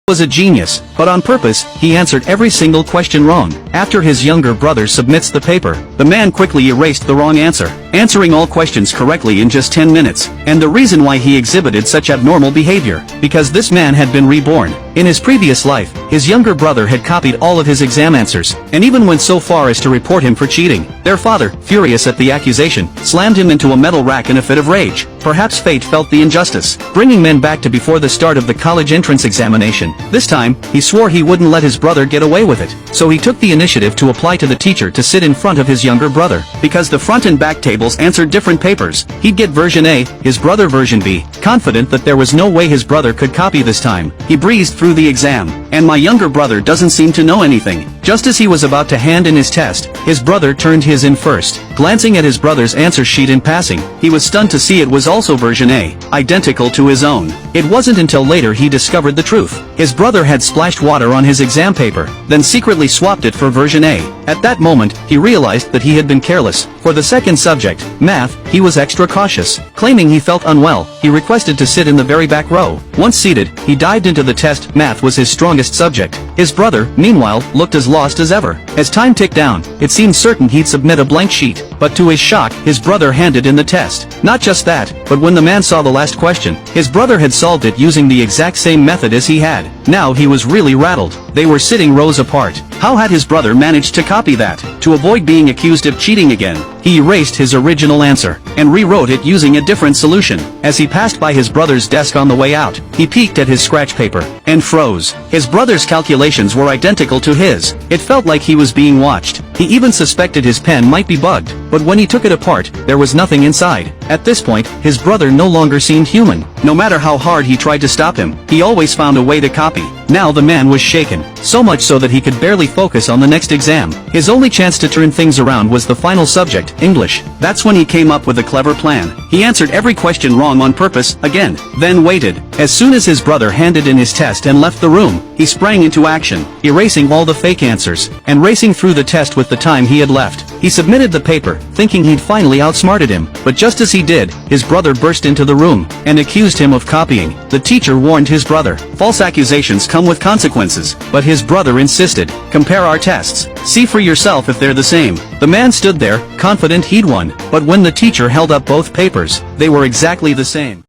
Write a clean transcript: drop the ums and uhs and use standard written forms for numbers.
Was a genius, but on purpose, he answered every single question wrong. After his younger brother submits the paper, the man quickly erased the wrong answer, answering all questions correctly in just 10 minutes. And the reason why he exhibited such abnormal behavior, because this man had been reborn. In his previous life, his younger brother had copied all of his exam answers, and even went so far as to report him for cheating. Their father, furious at the accusation, slammed him into a metal rack in a fit of rage. Perhaps fate felt the injustice, bringing men back to before the start of the college entrance examination. This time, he swore he wouldn't let his brother get away with it, so he took the initiative to apply to the teacher to sit in front of his younger brother. Because the front and back tables answered different papers, he'd get version A, his brother version B. Confident that there was no way his brother could copy this time, he breezed through the exam. And my younger brother doesn't seem to know anything. Just as he was about to hand in his test, his brother turned his in first. Glancing at his brother's answer sheet in passing, he was stunned to see it was also version A, identical to his own. It wasn't until later he discovered the truth. His brother had splashed water on his exam paper, then secretly swapped it for version A. At that moment, he realized that he had been careless. For the second subject, math, he was extra cautious. Claiming he felt unwell, he requested to sit in the very back row. Once seated, he dived into the test. Math was his strongest subject. His brother, meanwhile, looked as lost as ever. As time ticked down, it seemed certain he'd submit a blank sheet, but to his shock, his brother handed in the test. Not just that, but when the man saw the last question, his brother had solved it using the exact same method as he had. Now he was really rattled. They were sitting rows apart. How had his brother managed to copy that? To avoid being accused of cheating again, he erased his original answer, and rewrote it using a different solution. As he passed by his brother's desk on the way out, he peeked at his scratch paper, and froze. His brother's calculations were identical to his. It felt like he was being watched. He even suspected his pen might be bugged, but when he took it apart, there was nothing inside. At this point, his brother no longer seemed human. No matter how hard he tried to stop him, he always found a way to copy. Now the man was shaken, so much so that he could barely focus on the next exam. His only chance to turn things around was the final subject, English. That's when he came up with a clever plan. He answered every question wrong on purpose, again, then waited. As soon as his brother handed in his test and left the room, he sprang into action, erasing all the fake answers, and racing through the test with the time he had left. He submitted the paper, thinking he'd finally outsmarted him, but just as he did, his brother burst into the room, and accused him of copying. The teacher warned his brother. False accusations come with consequences, but his brother insisted. Compare our tests. See for yourself if they're the same. The man stood there, confident he'd won, but when the teacher held up both papers, they were exactly the same.